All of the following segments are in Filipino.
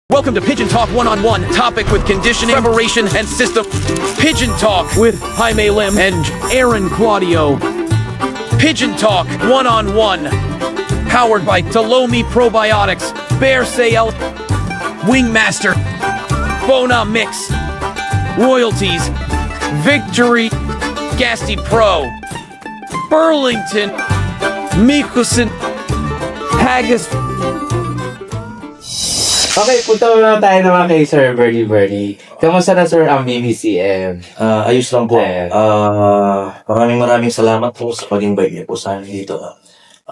Welcome to Pigeon Talk One-on-One, topic with conditioning, preparation, and system. Pigeon Talk with Jaime Lim and Aaron Claudio. Pigeon Talk One-on-One, powered by Delomi Probiotics, Bear Sale, Wingmaster, Bona Mix, Royalties, Victory, Gasty Pro, Burlington, Mikusin, Haggis. Okay, punta muna tayo naman kay Sir Bernie. Kamusta na, Sir, ang BBCM? Ayos lang po. Ayan. Maraming salamat po sa pag-invite niyo po sa amin dito.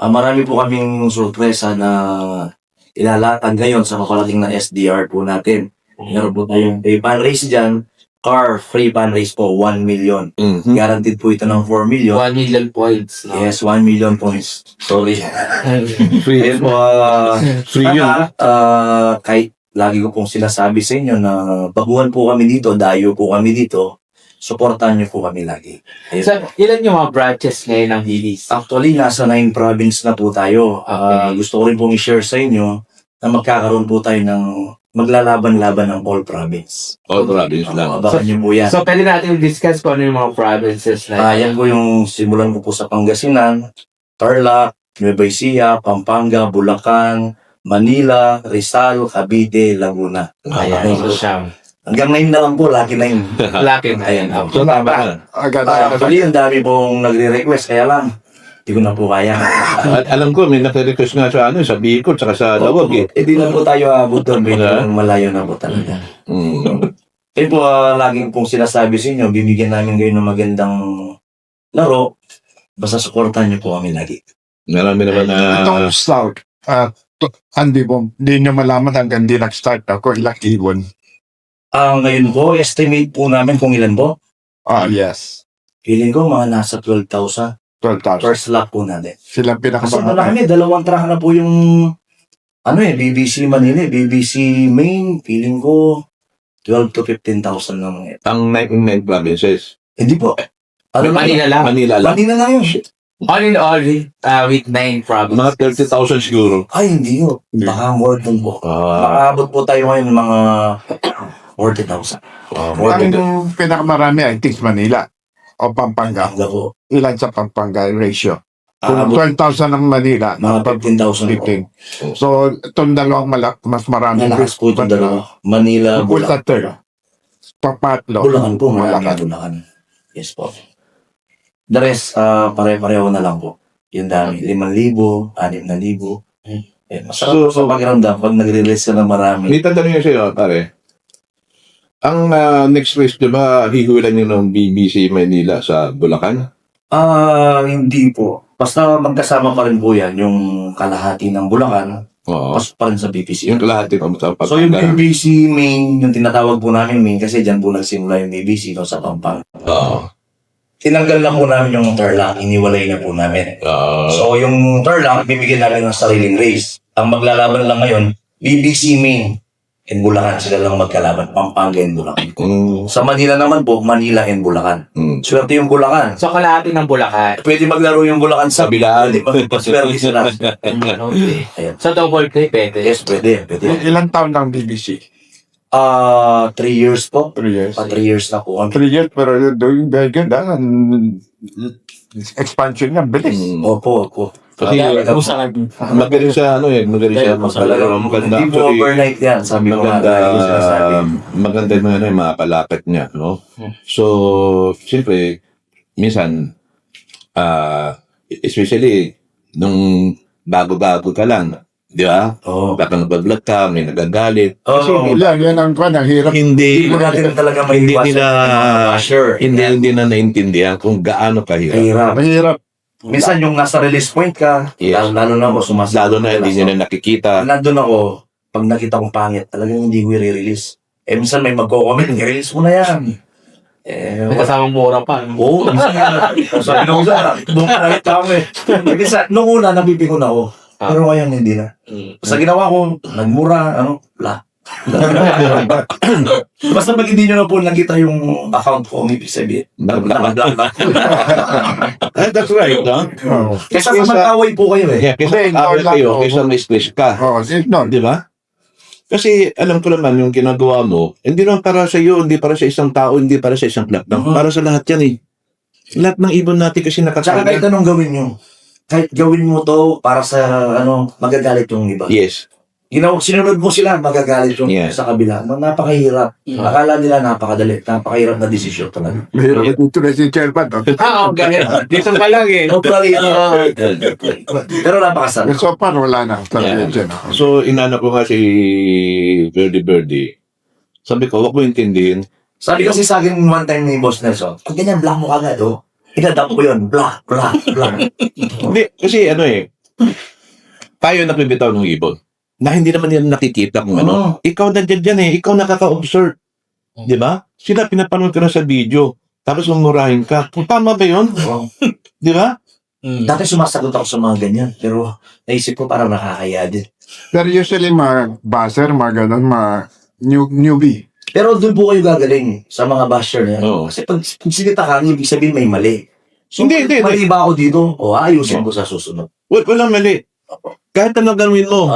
Marami po kaming sorpresa na ilalatag ngayon sa mapalating na SDR po natin. Meron po tayong fan race dyan. Car free fan race po, 1 million. Guaranteed po ito ng 4 million. 1 million points. No? Yes, 1 million points. Sorry. Free. Ayun po, Free yun. kahit lagi ko pong sinasabi sa inyo na baguhan po kami dito, dayo po kami dito, supportan niyo po kami lagi. Ayun. So, ilan yung mga branches ngayon ng BBC? Actually, nasa 9 province na po tayo. Okay. Gusto ko rin pong i-share sa inyo na magkakaroon po tayo ng maglalaban-laban ng all province. All province lang. Abangan niyo po yan. So, pwede natin discuss kung ano yung mga provinces na Yan po yung simulan ko po sa Pangasinan, Tarlac, Nueva Ecija, Pampanga, Bulacan, Manila, Rizal, Cavite, Laguna. Ayan, so siyam. Hanggang 9 na lang po, lucky 9. Laki na yan. So, tama na. Actually, ang dami pong nagre-request, kaya lang, hindi ko na po kaya. At alam ko, may naka-request nga sa sa Bicol, saka sa Lawag eh. Hindi na po tayo abot doon, medyo malayo na po talaga. Kaya po, laging pong sinasabi sa inyo, bibigyan namin kayo ng magandang laro, basta supportan niyo po kami lagi. Marami naman na... Itong start, hindi nyo malaman hanggang di nag-start ako, ilang ibon. Ngayon po, estimate po namin kung ilan po. Yes. Feeling ko mga nasa 12,000 12,000. first lap po natin. Silang Kasi pinakamarami. dalawang track na po yung BBC Manila, BBC Main, feeling ko 12 to 15,000 lang mga ito. Ang 9 provinces. Hindi po. Manila lang. Manila lang. Manila lang yun. All in all, with 9 provinces. Mga 30,000 siguro. Ay, hindi yun. Hindi. Baka more dun po. Makaabot po tayo ngayon mga 40,000. Ang pinakamarami, I think, Manila o Pampanga. Hanggang po. Ilan sa Pampanga ratio? Kung Aabot 12,000 ang Manila, mga 15,000 po. 15. So, itong dalawang mas marami. Nalakas po itong dalawa. Manila, Bukod sa Bulacan. third, Papatlo. Bulacan po, marami Bulacan. Bulacan. Yes po. The rest, pare-pareho na lang po. Yung dami, 5,000, 6,000. Masarap sa pakiramdam pag nagre-release ka ng marami. May tatanungin sa'yo, pare. Ang next race, di ba, hihulan nyo ng BBC Manila sa Bulacan? Hindi po. Basta magkasama pa rin po yan, yung kalahati ng Bulacan, Oo. pasok pa rin sa BBC. Yung kalahati ng So yung BBC main, yung tinatawag po namin main, kasi dyan po nagsimula yung BBC no, sa Pampanga. Oo. Tinanggal na po namin yung Tarlac, iniwalay na po namin. So yung Tarlac, bibigyan namin ng sariling race. Ang maglalaban lang ngayon, BBC main and Bulacan, sila lang magkalaban, Pampanga and Bulacan. Sa Manila naman po, Manila and Bulacan. Swerte yung Bulacan. So, kalahati ng Bulacan. Pwede maglaro yung Bulacan sa Bilaan. Swerte sila. Okay. Ayan. So, double clip, pwede. Yes, pwede. Ilang taon ng BBC? 3 years po. 3 years. 3 years na po kami. 3 years, pero doing very good. Expansion niya, bilis. Opo. Kasi magaling sa magaling sa maganda. Hindi po overnight yan, sabi ko nga. yung sinasabi. Maganda yung mga palakad niya, no? So, siyempre, minsan, especially, nung bago-bago ka lang, di ba? Oo. Baka nag-vlog ka, may nagagalit. Oo. Yan ang kwan, ang hirap. Hindi po natin talaga may Hindi iwasan nila, yung mga basher. hindi na naintindihan kung gaano kahirap. Kahirap. Mahirap. Minsan yung nasa release point ka, Yes. lalo na ako sumasagot. Lalo na hindi nila nakikita. Nandun ako, pag nakita kong pangit, talagang hindi ko i-release. Minsan may magko-comment, i-release mo na yan. May kasamang mura pa. Oo, minsan nga. Sabi nung sana, bumalik ka kami. Minsan, nung una, nabibingon ako. Pero ngayon, hindi na. Sa ginawa ko, nagmura, wala. Basta pag hindi nyo na po nakita yung account ko, ibig sabihin. That's right, no? Kesa mag-away po kayo eh. Yeah, kaysa Hindi, away no, kayo, no. kaysa may stress ka. Oh, no. Di ba? Kasi alam ko naman yung ginagawa mo, hindi naman para sa iyo, hindi para sa isang tao, hindi para sa isang club lang. Para sa lahat yan eh. Lahat ng ibon natin kasi Tsaka kahit nakataga. anong gawin nyo, kahit gawin mo to para sa, magagalit yung iba. Yes. Sinunod mo sila, magagalit yung Yeah. sa kabila. Napakahirap. Akala nila napakadali. Napakahirap na desisyon talaga. Mahirap dito na si Chairman. ganyan. Dito pa lang eh. Totally. Pero napakasarap. So far, wala na. Talaga Yeah. dyan. So, inano ko nga si Birdie. Sabi ko, wag mo intindihin. Sabi kasi sa akin one time ni Boss Nelson, kung ganyan, black mo kagad, oh. Inadap ko yun. Black. Hindi, kasi ano eh, tayo nagbibitaw ng ibon. Na hindi naman nila nakikita kung ano. Ikaw nandiyan dyan eh. Ikaw nakaka-observe. Di ba? Sila pinapanood ka na sa video. Tapos mumurahin ka. Tama ba yun? Oh. Di ba? Dati sumasagot ako sa mga ganyan. Pero naisip ko parang nakakaya din. Pero usually, mga buzzer, mga ganun, mga newbie. Pero doon po kayo gagaling sa mga basher na yan. Oo. Kasi pag sinita ka, ibig sabihin may mali. So, Hindi. mali ba ako dito? O ayusin ko sa susunod. Walang mali. Kahit ano gawin mo,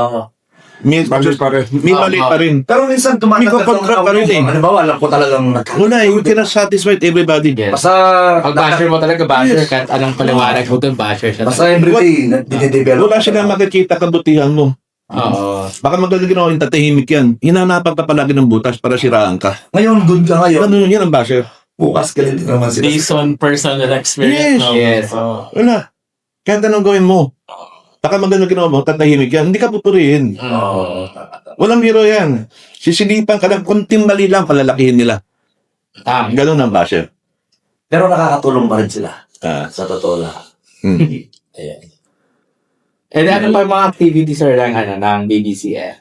may Mali pa rin. mali pa rin. Pero minsan May kontra pa rin eh. Ano ba, alam ko talagang Wala, you cannot satisfy everybody. Yes. Basta, Pag basher mo talaga, basher. Kahit anong paliwanag mo doon, basher siya. basta everyday, dinedevelop. Wala silang makikita kabutihan mo. Oo. Baka magagawin ginawa yung tatahimik yan. Hinanapan ka palagi ng butas para siraan ka. Ngayon, good ka ngayon. Ano yan ang basher? Bukas galit din naman sila. Based on personal experience. no? Yes. Wala. Kahit anong gawin mo. Baka maganda ginawa mo, tatahimik yan. Hindi ka pupurihin. Oo. Walang biro yan. Sisilipan ka lang, kunting mali lang, palalakihin nila. Tama. Ganun ang basher. Pero nakakatulong pa rin sila. Ah. Sa totoo lang. Hmm. Ayan. And ano pa yung mga activities sir ng BBCF?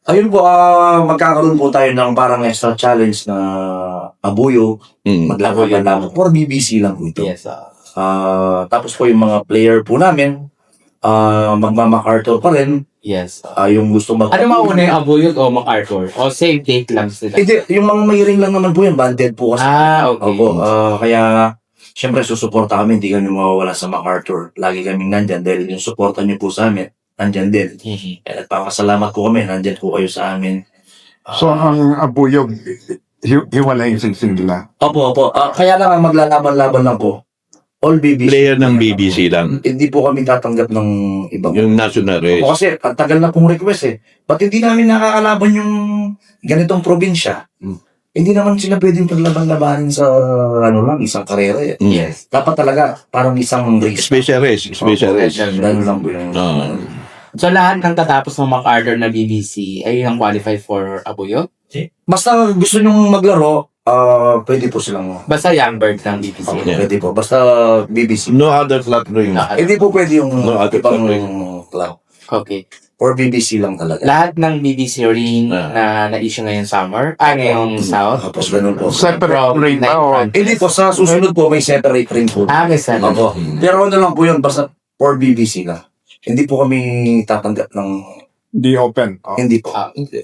Ayun po, magkakaroon po tayo ng parang extra challenge na abuyo. Hmm. Maglaban lang. For BBC lang po ito. Yes. Tapos po yung mga player po namin, magmamakarto pa rin. Yes. Yung gusto mag... Ano mauna yung Abuyog o MacArthur? O same date lang sila? Hindi, yung mga mayiring lang naman po yan, banded po kasi. Okay. Opo, kaya, syempre susuporta kami, hindi kami mawawala sa MacArthur. Lagi kaming nandyan dahil yung suporta niyo po sa amin, nandyan din. At papasalamat po kami, nandyan po kayo sa amin. So, ang abuyog, hiwalay yung singsing nila. Opo. Kaya lang ang maglalaban-laban lang po. All BBC. Player ng BBC lang. Hindi po kami tatanggap ng ibang. Yung national race. Opo, kasi ang tagal na pong request eh. Ba't hindi namin nakakalaban yung ganitong probinsya? Hindi naman sila pwedeng paglaban-labanin sa isang karera eh. Yes. Dapat talaga parang isang race. Special race. Special race. Ganun lang po yun. So lahat ng tatapos ng MacArthur na BBC ay ang qualify for Abuyog? Basta gusto nyong maglaro, pwede po silang... Basta young bird ng BBC. Yeah. Pwede po. Basta BBC. No other flat ring. Hindi po pwede yung No, ate, ibang sorry. club. Okay. Or BBC lang talaga. Lahat ng BBC ring na na-issue ngayong summer, ngayong south. Tapos ganun po. Separate ring ba o Hindi po, sa susunod po may separate ring po. May sana. Opo. Pero ano lang po yun, basta for BBC lang. Hindi po kami tatanggap ng... di open? Oh. Hindi po.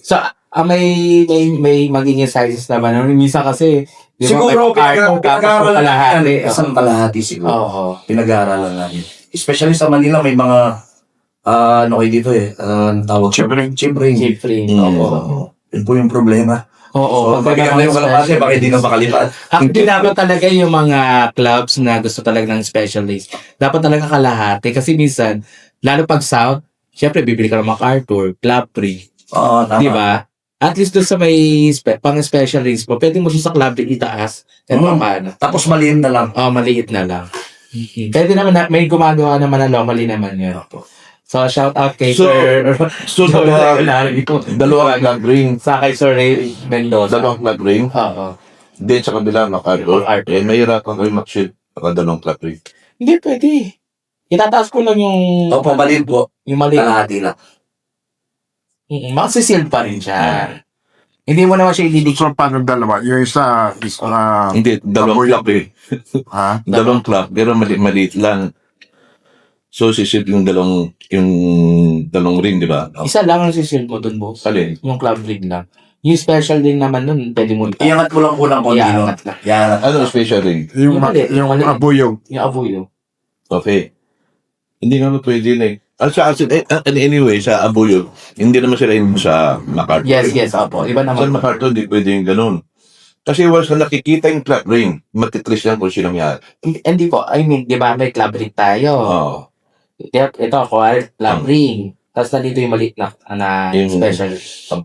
So, may magiging sizes naman. Minsan kasi, di ba, Siguro, may MacArthur tapos pinag-aaralan kalahati. namin. Isang kalahati siguro. Oo. Pinag-aaralan namin. Especially sa Manila, may mga... ano kayo dito eh? Tawag Chip ring. Chip ring. Chip ring. Opo. Yun po yung problema. Oo. So, pag ginagawa yung kalahati, bakit hindi na makalipat? Actually, dapat talaga yung mga clubs na gusto talaga ng special days, dapat talaga kalahati. Kasi minsan, lalo pag South, syempre, bibili ka ng MacArthur, Club 3. Oo, tama. Di ba? At least doon sa may pang special days mo, pwede mo siya sa Club 3 itaas. At paano? Tapos maliit na lang. Maliit na lang. Pwede naman, may gumagawa naman na mali naman yun. So, shout out kay So, Sir... So, dalawang flat ring. Sa kay Sir Ray Mendoza. Dalawang flat ring. Oo. Then sa kabila, MacArthur. Eh, mahirapan kayo mag-ship. Dalawang flat ring. Hindi pwede. Itataas ko lang yung... Opo, maliit po. Yung maliit. Kalahati lang. Masisealed pa rin siya. Hindi mo naman siya ididikit. So, paano dalawa? Yung isa, Hindi, dalawang club eh. ha? Dalawang club, pero maliit lang. So, sisid yung dalawang ring, di ba? Isa lang ang sisealed mo dun, boss. Alin? Yung club ring lang. Yung special din naman nun, pwede mo Iangat mo lang po ng konti, no? iangat lang. Yan. Ano special ring? Yung Yung mali. abuyog. Yung abuyog. Okay. Hindi naman pwede na eh. Anyway, sa Abuyog, hindi naman sila yung sa MacArthur. Yes, opo. Iba Sa naman. MacArthur, di pwede yung ganun. Kasi once na nakikita yung club ring, matitris lang kung sinong yan. Hindi po. I mean, di ba may club ring tayo? Oo. Ito, club ring. Tapos nandito yung maliit na Yung- special.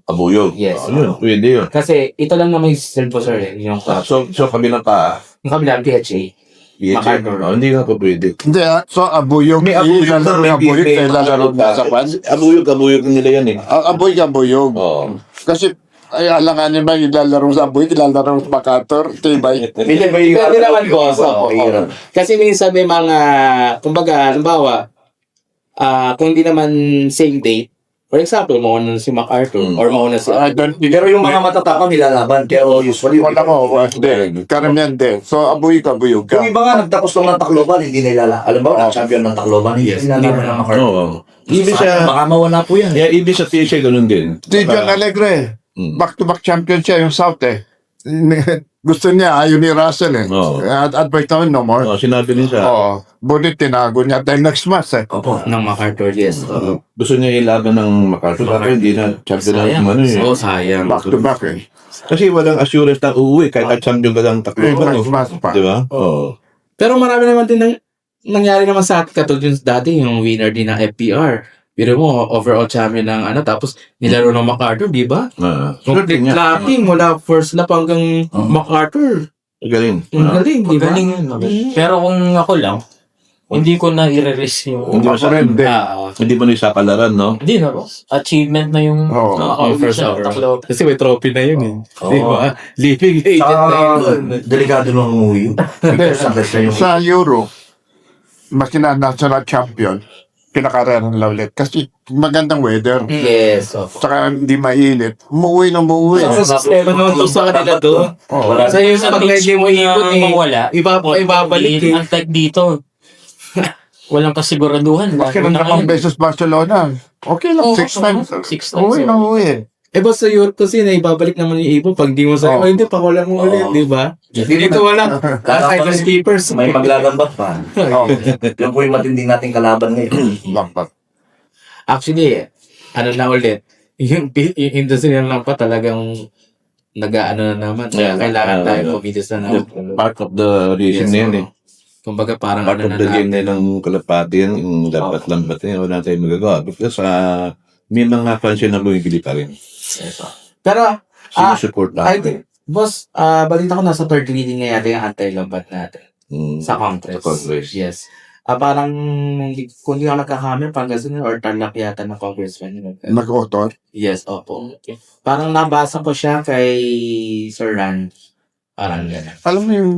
Abuyog. Yes. Yun, pwede yun. Kasi ito lang na may silver sir eh. Yung club. So kami na pa, Yung kabila, PHA. MacArthur. hindi nga pa pwede. Hindi, so abuyog. May abuyog ilalaro na, yung abuyog, may ilalaro sa kwan. Abuyog nila yan eh. Abuyog. Oo. Kasi, ay, alanganin ba ilalaro sa abuyog, ilalaro sa MacArthur, tibay. Pwede naman po. Kasi minsan may mga, kumbaga, halimbawa, kung hindi naman same date, for example, mauna si MacArthur or mauna si... Pero yung mga matatapang nilalaban, pero usually, Wala mo, hindi. Karamihan din. So, abuyog ka. yung iba nga nagtapos lang ng Tacloban, hindi nila, alam ba, champion ng Tacloban, hindi nilalaban ng MacArthur. Oo. Ibig sa, Baka mawala po yan. ibig sa PSA ganun din. Si John Alegre, back-to-back champion siya yung South eh. Gusto niya, ayaw ni Russell eh. Oo. At advert naman, no more. Oo, sinabi niya sa, Oo. Bulit tinago niya dahil next match eh. Opo. ng MacArthur, yes. gusto niya ilaban ng MacArthur. Pero hindi na champion ng ano eh. Sayang. Back-to-back eh. Kasi walang assurance na uuwi kahit champion ka lang Tacloban. Next match pa. Di ba? Oo. Pero marami naman din nangyari naman sa atin katulad yung dati, yung winner din ng FPR. Pero mo, overall champion ng tapos nilaro ng MacArthur, di ba? Complete niya. clapping mula first lap hanggang MacArthur. Galing. Ang galing, di ba? Magaling yun. Pero kung ako lang, hindi ko na i-risk yung... Hindi mo sa Hindi. hindi mo na isapalaran, no? Hindi na. Achievement na yung... Oo. Yung first siya, overall. Tacloban. Kasi may trophy na yun eh. Di Oo. ba? Living agent na yun. Delikado nung umuwi yun. Sa Euro, mas national champion, pinakarera ng Laulet. Kasi magandang weather. Yes, of Saka hindi mainit. Umuwi na umuwi. Sa sistema naman to sa kanila to. Wala. Sa iyo sa pag medyo mo ikot eh. mawala. Ibabalik eh. Unlike dito. Walang kasiguraduhan. Bakit ang beses Barcelona? Okay lang, 6 times. 6 times. Uwi na uwi. Eh ba sa Europe kasi na ibabalik naman yung ibon pag di mo sa Oo. hindi pa wala mo ulit, di ba? Dito wala. Last keepers. May paglalambat pa. Oh, Yan po yung matinding nating kalaban ngayon. lampat. Actually, ano na ulit, yung industry na lang pa talagang nag-ano na naman. Yeah. Kailangan tayo kumitis na naman. Part of the reason Yes, na yan eh. Kumbaga parang Part ano of na the game natin. na ng kalapati yan, yung dapat lambatin, wala tayong magagawa. Because may mga fans yun na lumibili pa rin. Pero, Sinusupport I natin. think, boss, balita ko nasa third reading ngayon yung anti-lambat natin. Sa Congress. Sa Congress. Yes. Parang, kung hindi ako nagkakamera, Pangasinan or Tarlac yata ng congressman. Yun. Nag-author. Yes, opo. Parang nabasa ko siya kay Sir Ran. Parang gano'n. Alam mo yung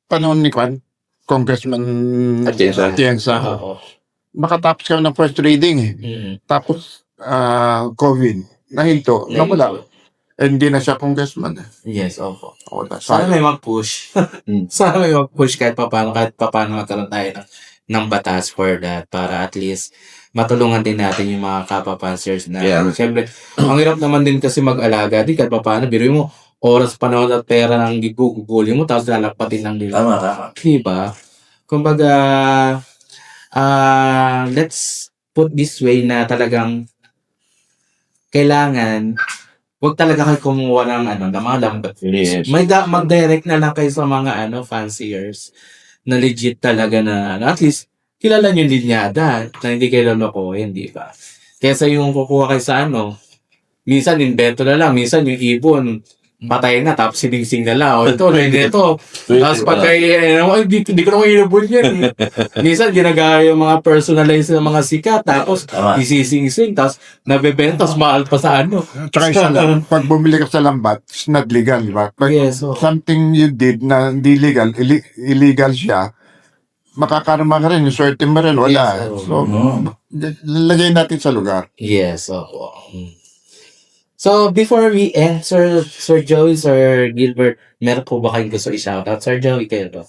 panahon ni Kwan, Congressman Atienza. Atienza. Oo. Makatapos kami ng first reading eh. Mm. Tapos, COVID. Nahinto. Nawala. Eh, hindi na siya congressman eh. Yes, opo. Wala. Sana may mag-push. Mm. Sana may mag-push kahit paano magkaroon tayo ng batas for that para at least matulungan din natin yung mga kapapansers na siyempre, ang hirap naman din kasi mag-alaga din kahit paano, biro mo oras, panahon at pera ng gugugulin mo tapos lalapatin lang nila. Tama. Diba? Kumbaga, let's put this way na talagang kailangan wag talaga kayo kumuha ng mga lambat. Yes. Mag-direct na lang kayo sa mga fanciers na legit talaga na at least kilala nyo linyada na hindi kayo lolokohin, di ba? Kesa yung kukuha kayo sa minsan invento na lang, minsan yung ibon patay na, tapos sining-sing na lang. O ito, ito. Tapos patay, di ko naman inubol yan. Minsan, ginagaya yung mga personalized na mga sikat, tapos isising-sing, tapos nabebenta, tapos mahal pa sa Tsaka isa lang, pag bumili ka sa lambat, it's not legal, di ba? Pag Yes, oh. something you did na hindi legal, illegal siya, makakarma ka rin, yung swerte mo rin, wala. Yes, So, lagay natin sa lugar. Yes, opo. So, before we end, Sir Joey, Sir Gilbert, meron po ba kayong gusto i-shoutout? Sir Joey, kayo ba?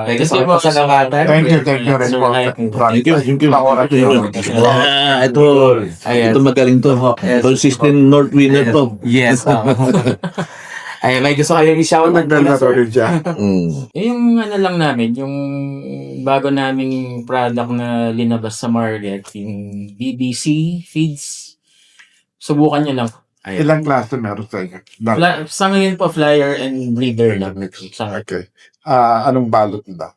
May gusto ko sa lamatan? Thank you rin po. Thank you. Ito, Ayan. ito magaling to. Consistent North winner to. Yes. Ay, may gusto kayong i-shout out na sir? Naglalaro siya. Yung ano lang namin, yung bago naming product na linabas sa market, yung BBC feeds. Subukan nyo lang. Ilang klase meron sa inyo? Sa ngayon po, flyer and breeder lang. Okay. Anong balot nila?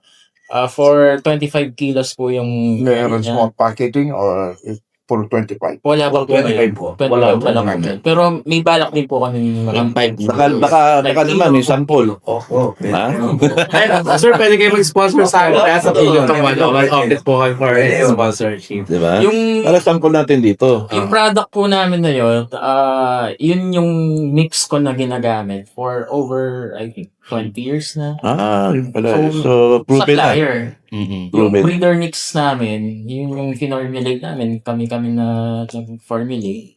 For 25 kilos po yung... Meron small packaging or for 25? Wala po 25 po. 25 Wala wala po. kami. Pero may balak din po kami Baka naman, may sample. Oo. Ha? Ay, sir, pwede kayo mag-sponsor sa akin. Kaya sa Pilot ng mag-office po kayo for sponsorship. Diba? Yung Para sample natin dito. yung product po namin na yun, yun yung mix ko na ginagamit for over, I think, 20 years na. Yun pala. So, So, Sa proven na. flyer. Mhm. Yung Proven. breeder mix namin, yun yung finormulate namin, kami na formulate.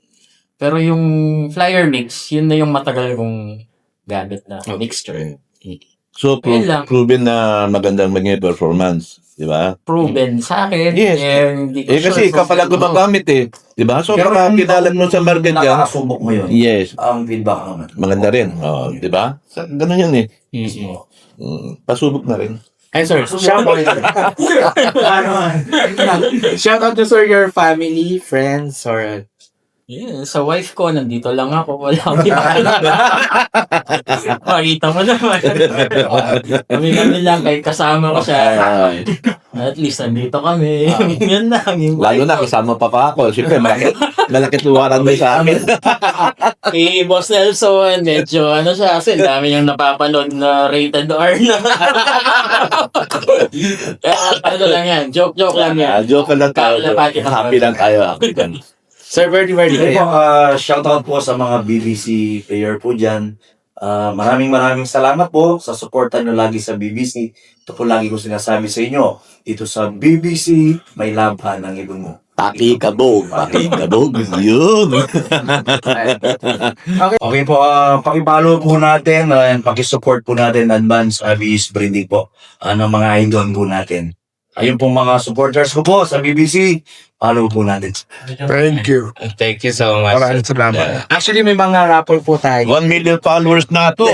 Pero yung flyer mix, yun na yung matagal kong gamit na mixture. So, Yun lang. proven na magandang maging performance. Diba? Proven sa akin. Yes. Hindi ko Kasi ikaw pala gumagamit eh. Diba? So, baka kinalan mo sa market yan. Nakakasubok mo yun. Yes. Ang feedback naman. Maganda rin. Diba? Ganun yan eh. Pasubok na rin. Ay, sir, shout out. Shout out to sir, your family, friends, or... Yeah, sa wife ko, nandito lang ako. Wala akong makita mo naman. Kami lang, kahit kasama ko siya. At least, nandito kami. Yan lang. Yung Lalo wife na ko. kasama pa ako. Siyempre, malaki tuwaran mo sa amin. Kay Boss Nelson, medyo ano siya, kasi dami yung napapanood na rated R na. Ano lang yan, joke lang yan. Joke lang tayo. Kalapati ka Happy lang tayo. Sir, very Okay po, shoutout po sa mga BBC player po dyan. Maraming salamat po sa suporta nyo lagi sa BBC. Ito po lagi ko sinasabi sa inyo. Dito sa BBC, may laban ang ibon mo. Pakikabog. Yun. Okay po, pakipalo po natin and pakisupport po natin advance abis breeding po ng mga idol po natin. Ayun pong mga supporters ko po sa BBC, follow po natin. Thank you. Thank you so much. Maraming salamat. Actually, may mga raffle po tayo. 1 million followers na to.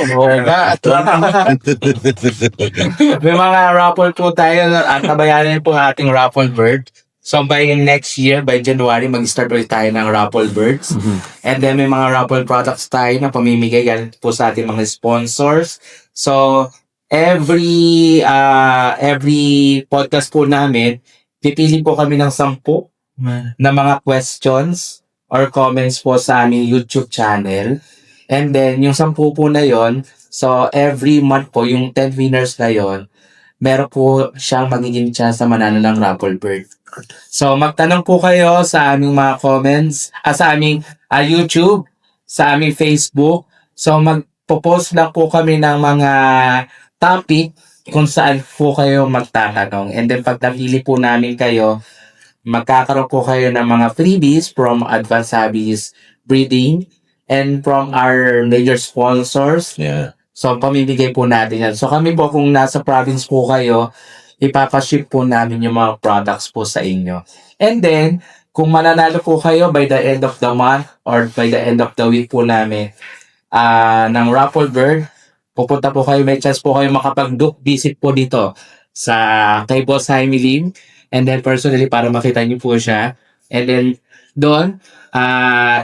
May mga raffle po tayo at nabayaran po ang ating raffle bird. So by next year, by January, mag-start ulit tayo ng raffle birds. And then may mga raffle products tayo na pamimigay yan po sa ating mga sponsors. So every podcast po namin, pipili po kami ng 10 na mga questions or comments po sa aming YouTube channel. And then, yung 10 po na yon, so every month po, yung 10 winners na yon, meron po siyang magiging chance na manalo ng raffle bird. So, magtanong po kayo sa aming mga comments, sa aming YouTube, sa aming Facebook. So, magpo-post lang po kami ng mga topic kung saan po kayo magtatanong. And then, pag napili po namin kayo, magkakaroon po kayo ng mga freebies from Advanced Hobbies Breeding and from our major sponsors. Yeah. So, pamimigay po natin yan. So, kami po kung nasa province po kayo, ipapaship po namin yung mga products po sa inyo. And then, kung mananalo po kayo by the end of the month or by the end of the week po namin ng raffle bird, pupunta po kayo, may chance po kayo makapag-visit po dito sa kay Boss Jaime Lim. And then personally, para makita niyo po siya. And then, doon,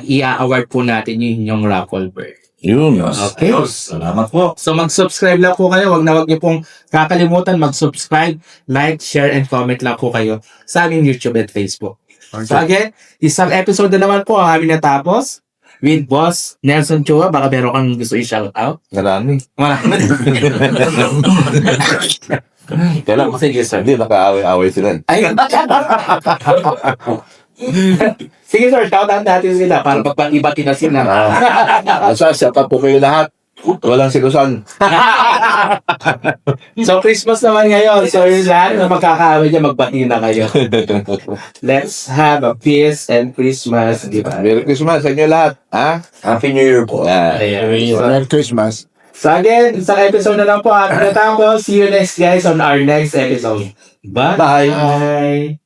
i-award po natin yung inyong raffle bird. Yun. Okay. Salamat po. So mag-subscribe lang po kayo. Wag niyo pong kakalimutan mag-subscribe, like, share, and comment lang po kayo sa aming YouTube at Facebook. So again, isang episode na naman po ang aming natapos with Boss Nelson Chua. Baka meron kang gusto i-shout out. Marami. Kailan? Sige, sir. Hindi, nakaaway-away sila. Ay, sige sir, shout out natin sila para pagpag-ibati na sila. Shout out po kayo lahat. Walang silusan. So Christmas naman ngayon. So yun lahat na magkakaaway niya, magbati na kayo. Let's have a peace and Christmas, di ba? Merry Christmas sa inyo lahat. Ha? Happy New Year po. Ayan. Merry Christmas. So again, isang episode na lang po at natapos. See you next guys on our next episode. Bye! Bye. Bye!